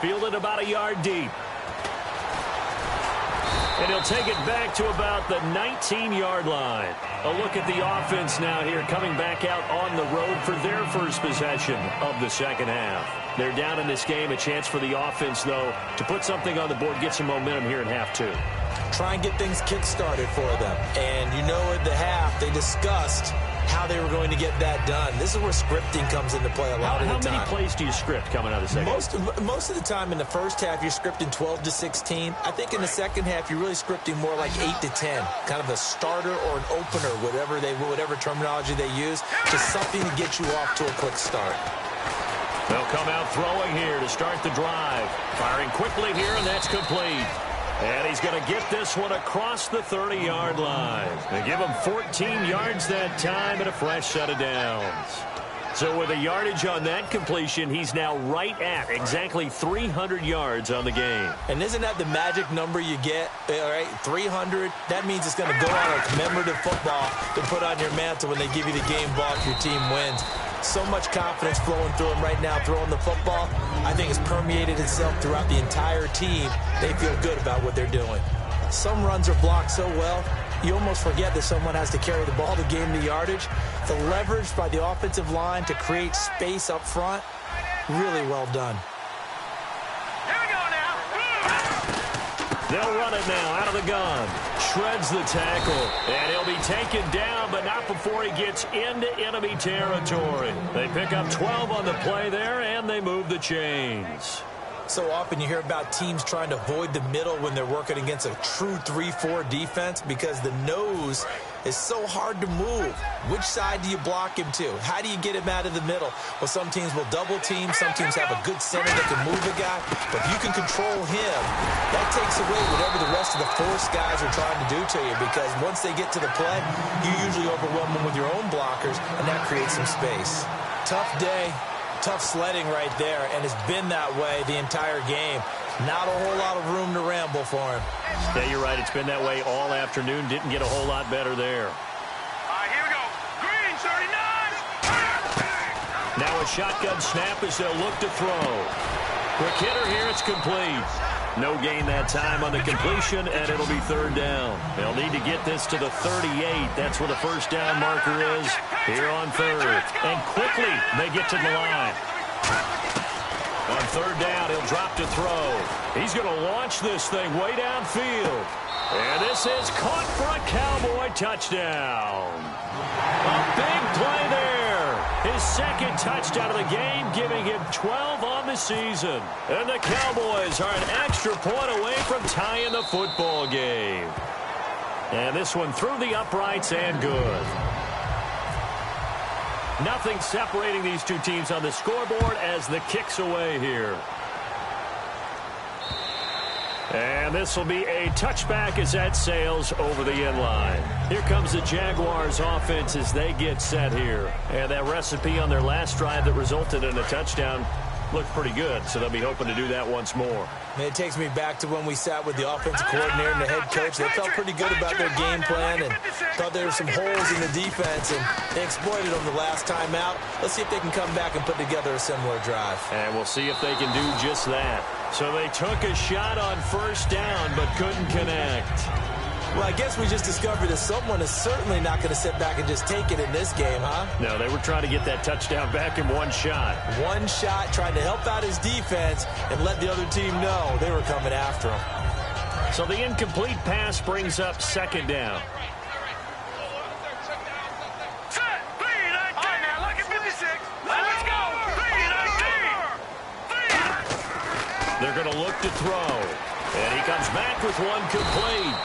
Fielded about a yard deep. And he'll take it back to about the 19-yard line. A look at the offense now here, coming back out on the road for their first possession of the second half. They're down in this game. A chance for the offense, though, to put something on the board, get some momentum here in half 2. Try and get things kick-started for them. And you know at the half, they discussed how they were going to get that done. This is where scripting comes into play a lot of the time. How many plays do you script coming out of the second half? Most of the time in the first half, you're scripting 12 to 16. I think in the second half, you're really scripting more like 8 to 10. Kind of a starter or an opener, whatever terminology they use. Just something to get you off to a quick start. They'll come out throwing here to start the drive. Firing quickly here, and that's complete. And he's going to get this one across the 30-yard line. They give him 14 yards that time and a fresh set of downs. So with a yardage on that completion, he's now right at exactly 300 yards on the game. And isn't that the magic number you get? All right, 300. That means it's going to go on a commemorative football to put on your mantle when they give you the game ball if your team wins. So much confidence flowing through him right now throwing the football. I think it's permeated itself throughout the entire team. They feel good about what they're doing. Some runs are blocked so well, you almost forget that someone has to carry the ball to gain the yardage. The leverage by the offensive line to create space up front, really well done. They'll run it now out of the gun. Shreds the tackle. And he'll be taken down, but not before he gets into enemy territory. They pick up 12 on the play there, and they move the chains. So often you hear about teams trying to avoid the middle when they're working against a true 3-4 defense because the nose is so hard to move. Which side do you block him to? How do you get him out of the middle? Well, some teams will double team. Some teams have a good center that can move a guy. But if you can control him, that takes away whatever the rest of the force guys are trying to do to you because once they get to the play, you usually overwhelm them with your own blockers, and that creates some space. Tough day. Tough sledding right there, and it's been that way the entire game. Not a whole lot of room to ramble for him. Yeah, you're right. It's been that way all afternoon. Didn't get a whole lot better there. Here we go. Green, 39. Now a shotgun snap as they'll look to throw. Quick hitter here. It's complete. No gain that time on the completion, and it'll be 3rd down. They'll need to get this to the 38. That's where the first down marker is here on 3rd. And quickly, they get to the line. On 3rd down, he'll drop to throw. He's going to launch this thing way downfield. And this is caught for a Cowboy touchdown. A big play there. His 2nd touchdown of the game, giving him 12 on the season. And the Cowboys are an extra point away from tying the football game. And this one through the uprights and good. Nothing separating these two teams on the scoreboard as the kick's away here. And this will be a touchback as that sails over the end line. Here comes the Jaguars offense as they get set here. And that recipe on their last drive that resulted in a touchdown looked pretty good, so they'll be hoping to do that once more. Man, it takes me back to when we sat with the offensive coordinator and the head coach. They felt pretty good about their game plan and thought there were some holes in the defense, and they exploited them the last time out. Let's see if they can come back and put together a similar drive. And we'll see if they can do just that. So they took a shot on first down but couldn't connect. Well, I guess we just discovered that someone is certainly not going to sit back and just take it in this game, huh? No, they were trying to get that touchdown back in one shot. One shot, trying to help out his defense and let the other team know they were coming after him. So the incomplete pass brings up second down. Set, 3-19. Now look at 56. Let's go. 3-19. They're going to look to throw. And he comes back with one complete.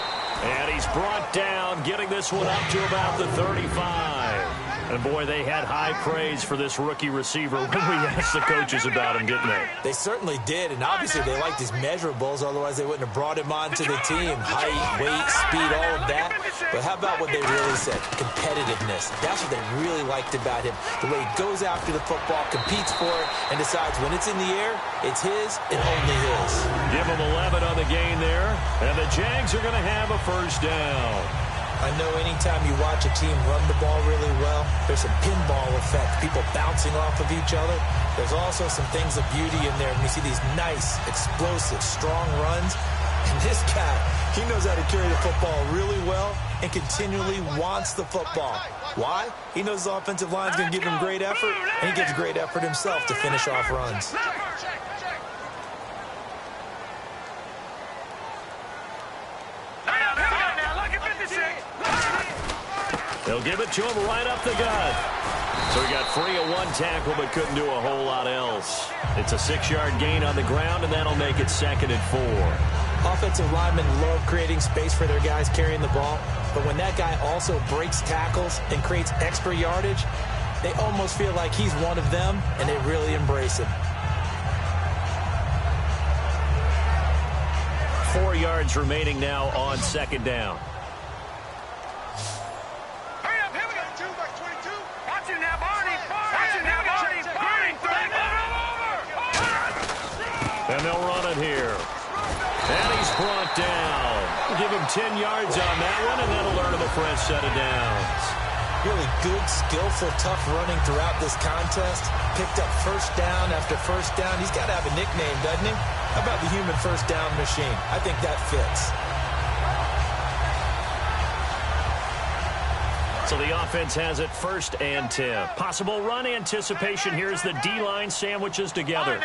And he's brought down, getting this one up to about the 35. And, boy, they had high praise for this rookie receiver when we asked the coaches about him, didn't they? They certainly did, and obviously they liked his measurables, otherwise they wouldn't have brought him onto the team. Height, weight, speed, all of that. But how about what they really said? Competitiveness. That's what they really liked about him. The way he goes after the football, competes for it, and decides when it's in the air, it's his and only his. Give him 11 on the gain there, and the Jags are going to have a first down. I know anytime you watch a team run the ball really well, there's some pinball effect, people bouncing off of each other. There's also some things of beauty in there when you see these nice, explosive, strong runs. And this guy, he knows how to carry the football really well and continually wants the football. Why? He knows the offensive line's going to give him great effort, and he gives great effort himself to finish off runs. They'll give it to him right up the gut. So he got free of one tackle but couldn't do a whole lot else. It's a 6-yard gain on the ground, and that'll make it 2nd and 4. Offensive linemen love creating space for their guys carrying the ball, but when that guy also breaks tackles and creates extra yardage, they almost feel like he's one of them, and they really embrace him. 4 yards remaining now on 2nd down. And they'll run it here. And he's brought down. Give him 10 yards on that one, and that'll earn him a fresh set of downs. Really good, skillful, tough running throughout this contest. Picked up first down after first down. He's got to have a nickname, doesn't he? How about the human first down machine? I think that fits. So the offense has it 1st and 10. Possible run anticipation here as the D-line sandwiches together.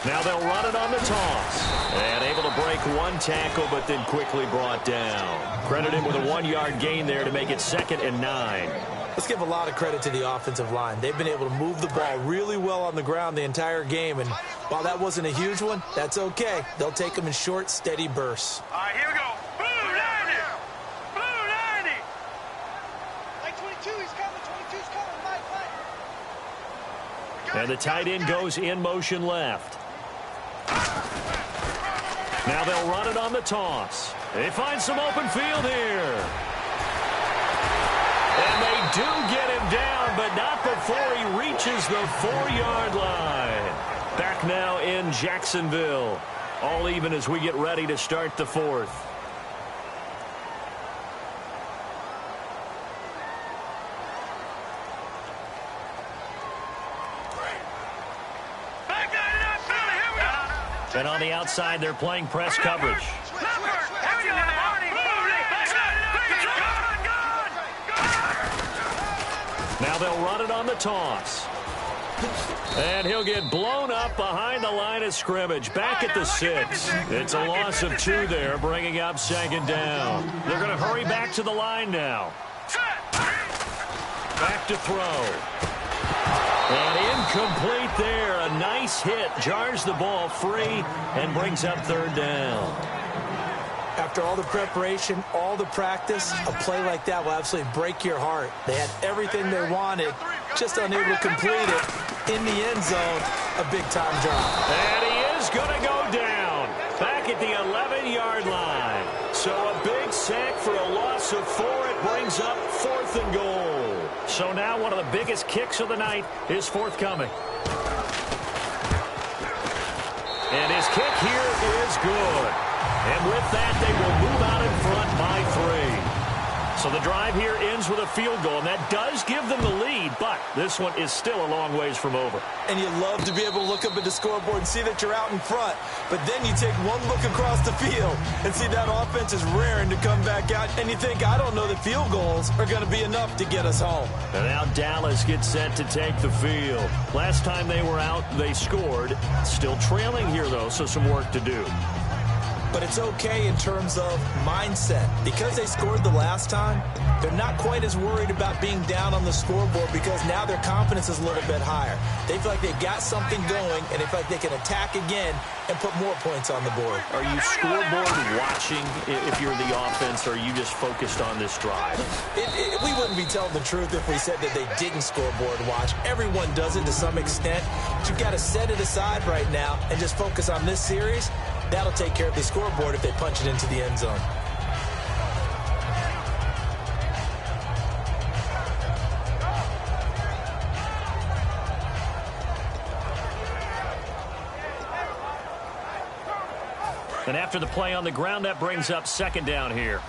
Now they'll run it on the toss. And able to break one tackle, but then quickly brought down. Credit him with a 1-yard gain there to make it 2nd and 9. Let's give a lot of credit to the offensive line. They've been able to move the ball really well on the ground the entire game. And while that wasn't a huge one, that's okay. They'll take them in short, steady bursts. All right, here we go. Blue 90. Blue 90. Like 22, he's coming. 22's coming. Mike. And the tight end goes in motion left. Now they'll run it on the toss. They find some open field here. And they do get him down, but not before he reaches the 4-yard line. Back now in Jacksonville. All even as we get ready to start the 4th. And on the outside, they're playing press coverage. Now they'll run it on the toss. And he'll get blown up behind the line of scrimmage. Back at the 6. It's a loss of 2 there, bringing up 2nd down. They're going to hurry back to the line now. Back to throw. And incomplete there. A nice hit. Jars the ball free and brings up 3rd down. After all the preparation, all the practice, a play like that will absolutely break your heart. They had everything they wanted, just unable to complete it. In the end zone, a big-time drop. And he is going to go down back at the 11-yard line. So a big sack for a loss of 4. It brings up 4th and goal. So now one of the biggest kicks of the night is forthcoming. And his kick here is good. And with that, they will move out in front by 3. So the drive here ends with a field goal, and that does give them the lead, but this one is still a long ways from over. And you love to be able to look up at the scoreboard and see that you're out in front, but then you take one look across the field and see that offense is raring to come back out, and you think, I don't know that field goals are going to be enough to get us home. And now Dallas gets set to take the field. Last time they were out, they scored. Still trailing here, though, so some work to do. But it's okay in terms of mindset. Because they scored the last time, they're not quite as worried about being down on the scoreboard because now their confidence is a little bit higher. They feel like they've got something going, and they feel like they can attack again and put more points on the board. Are you scoreboard watching if you're the offense, or are you just focused on this drive? We wouldn't be telling the truth if we said that they didn't scoreboard watch. Everyone does it to some extent. But you've got to set it aside right now and just focus on this series. That'll take care of the scoreboard if they punch it into the end zone. And after the play on the ground, that brings up 2nd down here.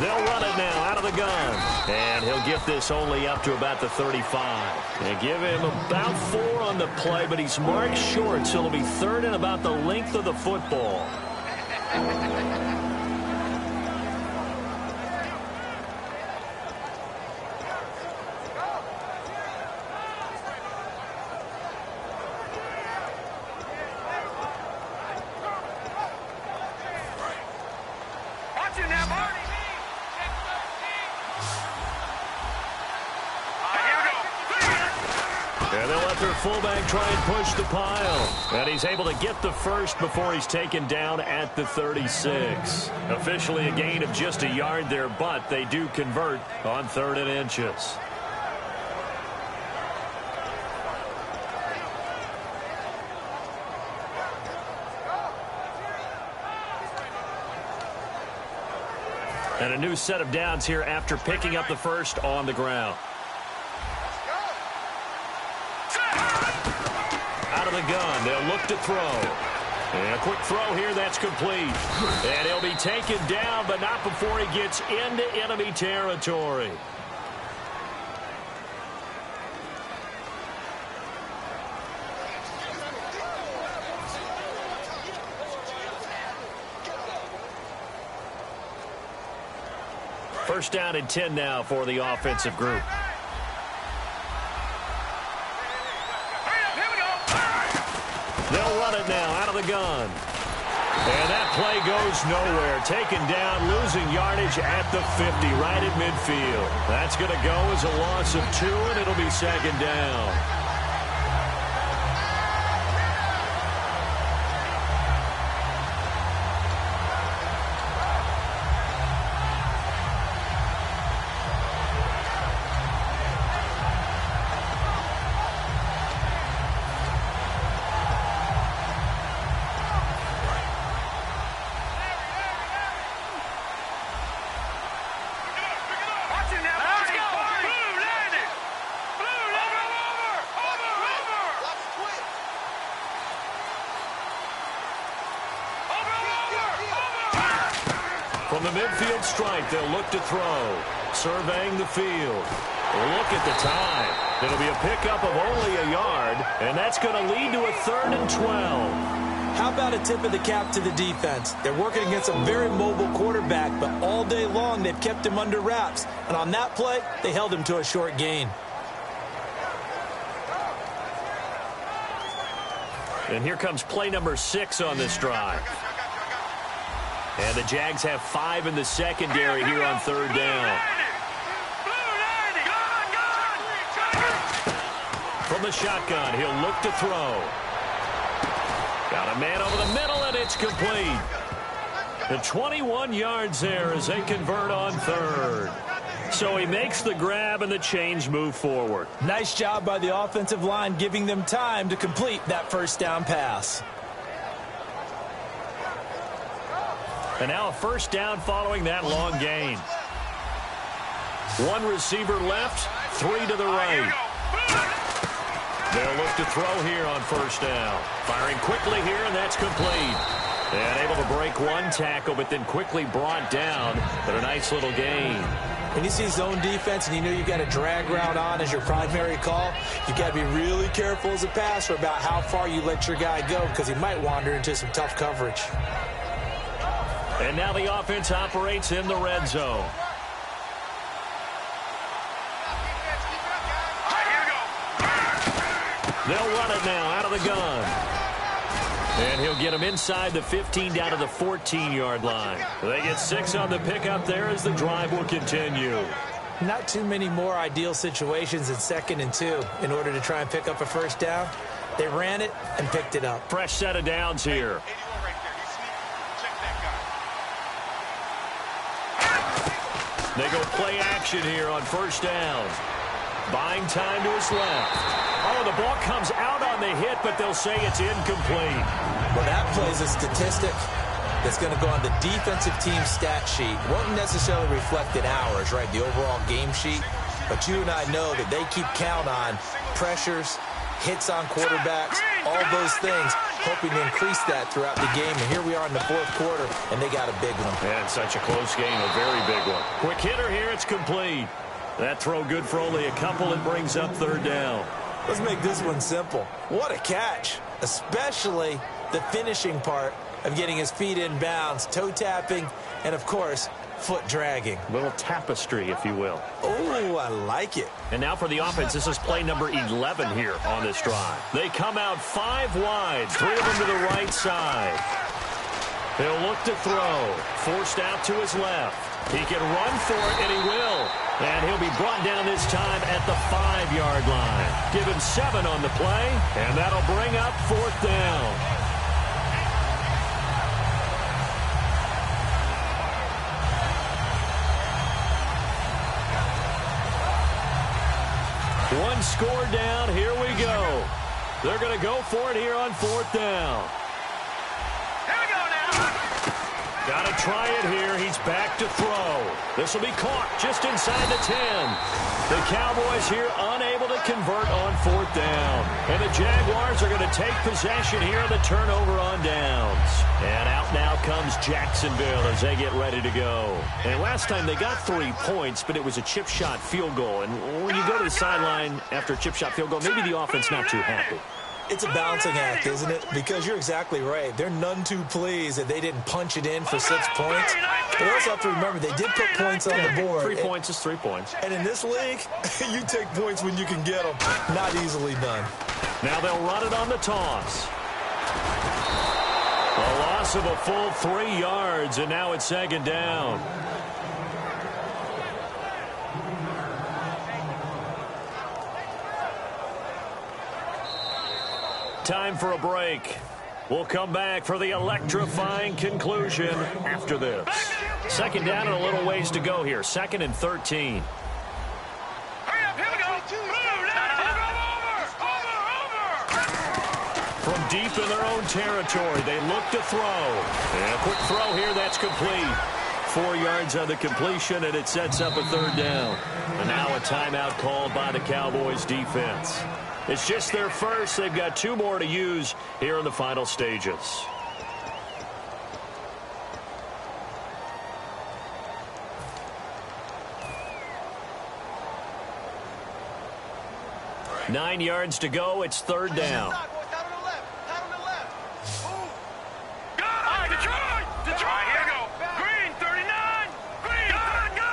They'll run it now out of the gun. And he'll get this only up to about the 35. They give him about 4 on the play, but he's marked short, so it'll be 3rd and about the length of the football. And they'll let their fullback try and push the pile. And he's able to get the first before he's taken down at the 36. Officially a gain of just a yard there, but they do convert on 3rd and inches. And a new set of downs here after picking up the first on the ground. Out of the gun, they'll look to throw. And a quick throw here, that's complete. And he'll be taken down, but not before he gets into enemy territory. First down and 10 now for the offensive group. They'll run it now out of the gun. And that play goes nowhere. Taken down, losing yardage at the 50, right at midfield. That's going to go as a loss of 2, and it'll be 2nd down. From the midfield stripe, they'll look to throw. Surveying the field. Look at the time. It'll be a pickup of only a yard, and that's going to lead to a 3rd and 12. How about a tip of the cap to the defense? They're working against a very mobile quarterback, but all day long they've kept him under wraps. And on that play, they held him to a short gain. And here comes play number 6 on this drive. And the Jags have 5 in the secondary here on 3rd down. From the shotgun, he'll look to throw. Got a man over the middle, and it's complete. The 21 yards there as they convert on third. So he makes the grab, and the chains move forward. Nice job by the offensive line, giving them time to complete that first down pass. And now a first down following that long gain. One receiver left, three to the right. They'll look to throw here on first down. Firing quickly here, and that's complete. And able to break one tackle, but then quickly brought down. But a nice little gain. When you see zone defense and you know you've got a drag route on as your primary call, you've got to be really careful as a passer about how far you let your guy go because he might wander into some tough coverage. And now the offense operates in the red zone. They'll run it now out of the gun. And he'll get him inside the 15 down to the 14-yard line. They get 6 on the pickup there as the drive will continue. Not too many more ideal situations in 2nd and 2 in order to try and pick up a first down. They ran it and picked it up. Fresh set of downs here. They go play action here on first down. Buying time to his left. Oh, the ball comes out on the hit, but they'll say it's incomplete. Well, that plays a statistic that's going to go on the defensive team stat sheet. Won't necessarily reflect in ours, right, the overall game sheet. But you and I know that they keep count on pressures, hits on quarterbacks, all those things, hoping to increase that throughout the game. And here we are in the 4th quarter, and they got a big one. And such a close game, a very big one. Quick hitter here, it's complete. That throw good for only a couple. It brings up 3rd down. Let's make this one simple. What a catch, especially the finishing part of getting his feet in bounds, toe tapping, and, of course, foot dragging. A little tapestry, if you will. Oh, I like it. And now for the offense, this is play number 11 here on this drive. They come out 5 wide, 3 of them to the right side. He'll look to throw. Forced out to his left. He can run for it, and he will. And he'll be brought down this time at the 5-yard line. Give him 7 on the play, and that'll bring up 4th down. One score down. Here we go. They're going to go for it here on 4th down. Here we go now. Got to try it here. He's back to throw. This will be caught just inside the 10. The Cowboys here unable to convert on 4th down. And the Jaguars are going to take possession here on the turnover on downs. And out now comes Jacksonville as they get ready to go. And last time they got 3 points, but it was a chip shot field goal. And when you go to the sideline after a chip shot field goal, maybe the offense not too happy. It's a balancing act, isn't it? Because you're exactly right. They're none too pleased that they didn't punch it in for 6 points. But they also have to remember they did put points on the board. 3 points is 3 points. And in this league, you take points when you can get them. Not easily done. Now they'll run it on the toss. A loss of a full 3 yards, and now it's 2nd down. Time for a break. We'll come back for the electrifying conclusion after this. 2nd down and a little ways to go here. 2nd and 13. Hurry up, here we go. Move now. Over. From deep in their own territory, they look to throw. And a quick throw here, that's complete. 4 yards on the completion, and it sets up a 3rd down. And now a timeout called by the Cowboys defense. It's just their first. They've got 2 more to use here in the final stages. Right. 9 yards to go. It's 3rd down. Detroit! Detroit! Here we go. Green, 39. Green, gun. No.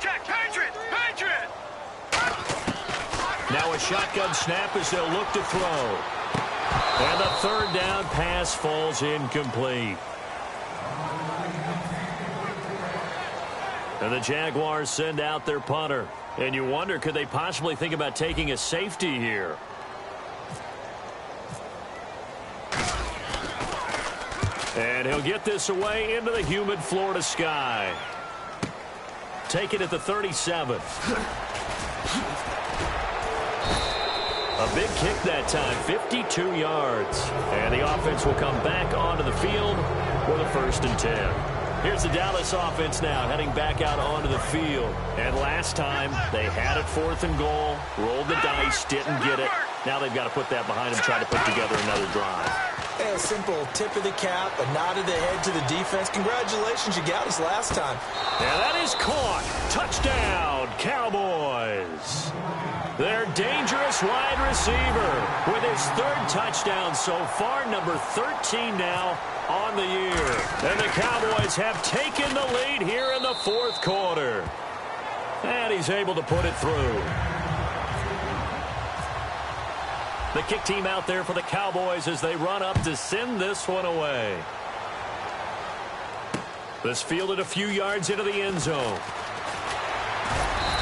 Check. Patriot. Now a shotgun snap as they'll look to throw. And the 3rd down pass falls incomplete. And the Jaguars send out their punter. And you wonder, could they possibly think about taking a safety here? And he'll get this away into the humid Florida sky. Take it at the 37. A big kick that time, 52 yards. And the offense will come back onto the field for the 1st and 10. Here's the Dallas offense now heading back out onto the field. And last time they had it 4th and goal, rolled the dice, didn't get it. Now they've got to put that behind them, try to put together another drive. A simple tip of the cap, a nod of the head to the defense. Congratulations, you got us last time. And that is caught. Touchdown, Cowboys. Their dangerous wide receiver with his 3rd touchdown so far, number 13 now on the year. And the Cowboys have taken the lead here in the 4th quarter. And he's able to put it through. The kick team out there for the Cowboys as they run up to send this one away. This fielded a few yards into the end zone.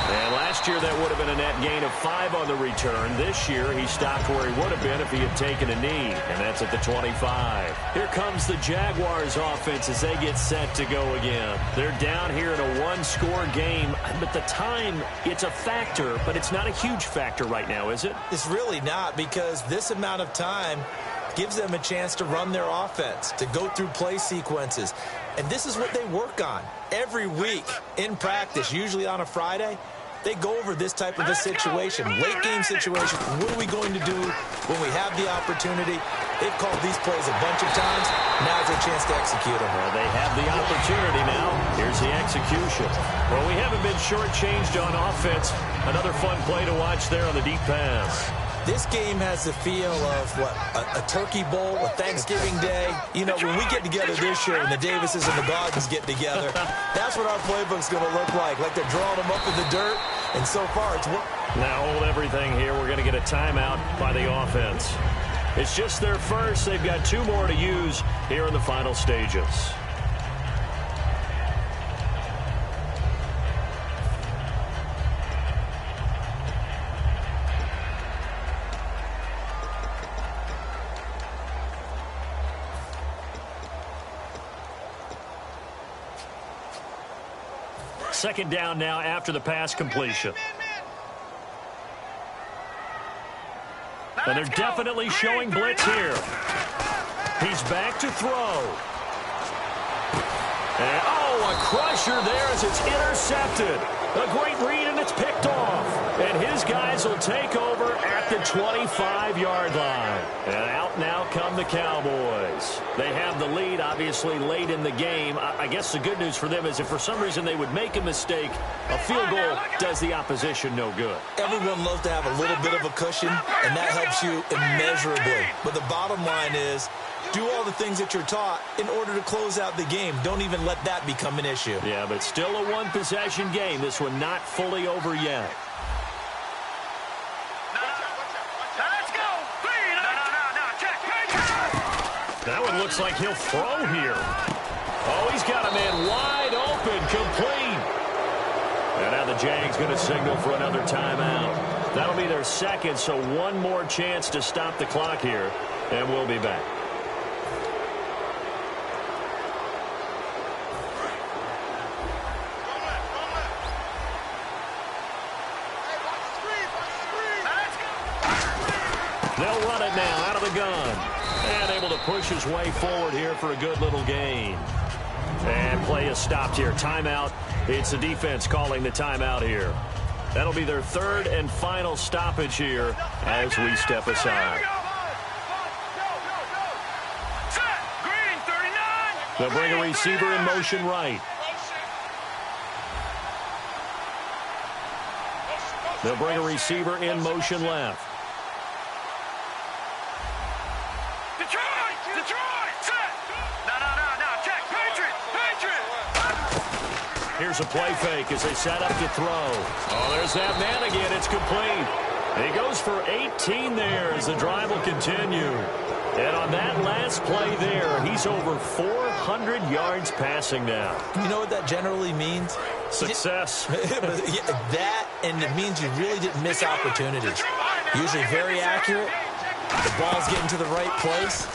And last year that would have been a net gain of 5 on the return. This year he stopped where he would have been if he had taken a knee, and that's at the 25. Here comes the Jaguars offense as they get set to go again. They're down here in a 1-score game, but the time, it's a factor, but it's not a huge factor right now, is it? It's really not, because this amount of time gives them a chance to run their offense, to go through play sequences. And this is what they work on every week in practice, usually on a Friday. They go over this type of a situation, late game situation. What are we going to do when we have the opportunity? They've called these plays a bunch of times. Now's their chance to execute them. Well, they have the opportunity now. Here's the execution. Well, we haven't been shortchanged on offense. Another fun play to watch there on the deep pass. This game has the feel of, a turkey bowl, a Thanksgiving day. You know, when we get together this year, when the Davises and the Gardens get together, that's what our playbook's going to look like they're drawing them up in the dirt, and so far it's worked. Now hold everything here. We're going to get a timeout by the offense. It's just their first. They've got 2 more to use here in the final stages. Second down now after the pass completion. And they're definitely showing blitz here. He's back to throw. And, a crusher there as it's intercepted. A great read, and it's picked off. And his guys will take over at the 25-yard line. And out now come the Cowboys. They have the lead, obviously, late in the game. I guess the good news for them is if for some reason they would make a mistake, a field goal does the opposition no good. Everyone loves to have a little bit of a cushion, and that helps you immeasurably. But the bottom line is, do all the things that you're taught in order to close out the game. Don't even let that become an issue. Yeah, but still a 1-possession game. This one not fully over yet. Let's go. That one looks like he'll throw here. Oh, he's got a man wide open, complete. And now the Jags going to signal for another timeout. That'll be their second, so one more chance to stop the clock here, and we'll be back. They'll run it now out of the gun. And able to push his way forward here for a good little gain. And play is stopped here. Timeout. It's the defense calling the timeout here. That'll be their 3rd and final stoppage here as we step aside. Green, 39. They'll bring a receiver in motion right. They'll bring a receiver in motion left. Here's a play fake as they set up to throw. Oh, there's that man again. It's complete. He goes for 18 there as the drive will continue. And on that last play there, he's over 400 yards passing now. You know what that generally means? Success. That, and it means you really didn't miss opportunities. Usually very accurate. The ball's getting to the right place.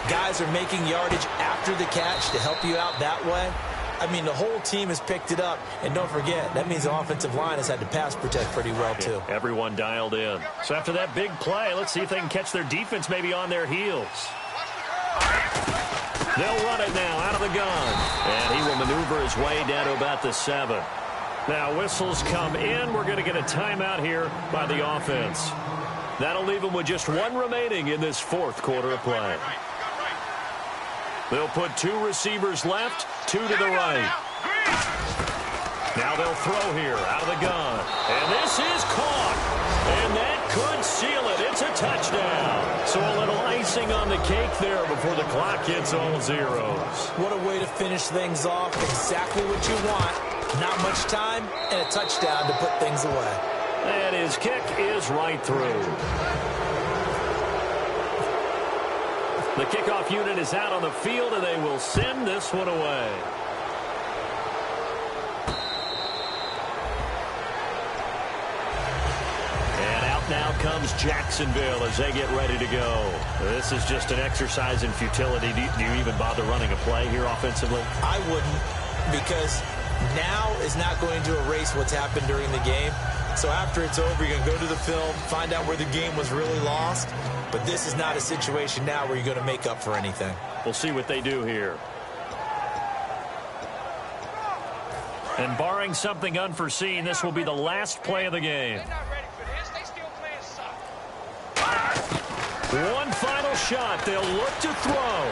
Guys are making yardage after the catch to help you out that way. I mean, the whole team has picked it up. And don't forget, that means the offensive line has had to pass protect pretty well, too. Everyone dialed in. So after that big play, let's see if they can catch their defense maybe on their heels. They'll run it now out of the gun. And he will maneuver his way down to about the 7. Now, whistles come in. We're going to get a timeout here by the offense. That'll leave them with just 1 remaining in this fourth quarter of play. They'll put 2 receivers left, 2 to the right. Now they'll throw here out of the gun. And this is caught. And that could seal it. It's a touchdown. So a little icing on the cake there before the clock hits all zeros. What a way to finish things off. Exactly what you want. Not much time and a touchdown to put things away. And his kick is right through. The kickoff unit is out on the field, and they will send this one away. And out now comes Jacksonville as they get ready to go. This is just an exercise in futility. Do you even bother running a play here offensively? I wouldn't, because now is not going to erase what's happened during the game. So after it's over, you're going to go to the film, find out where the game was really lost. But this is not a situation now where you're going to make up for anything. We'll see what they do here. And barring something unforeseen, this will be the last play of the game. They're not ready for this. They still playing suck. One final shot. They'll look to throw.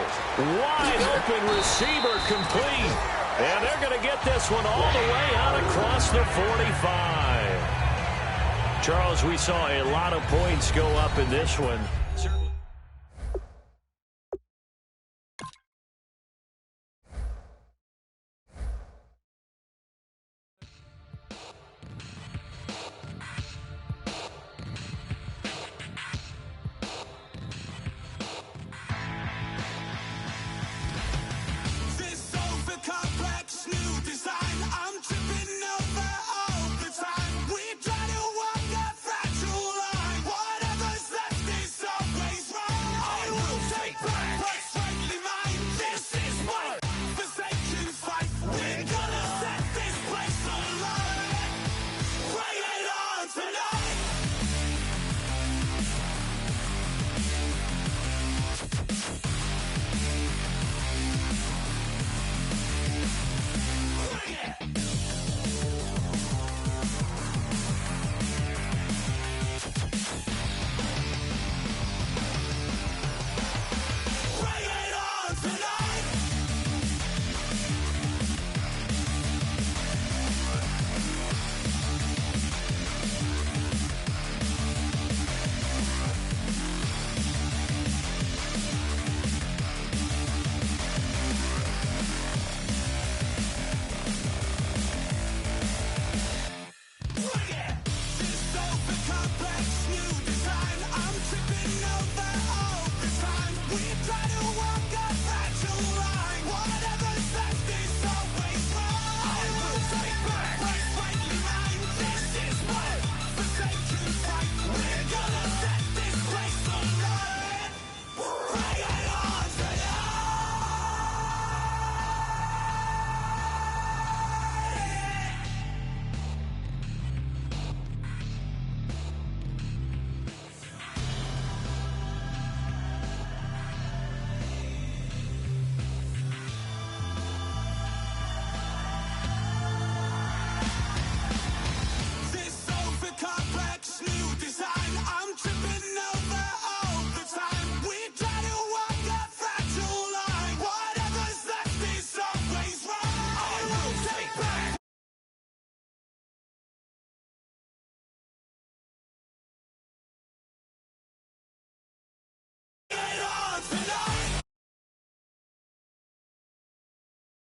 Wide open receiver complete. And they're going to get this one all the way out across the 45. Charles, we saw a lot of points go up in this one. Bring it!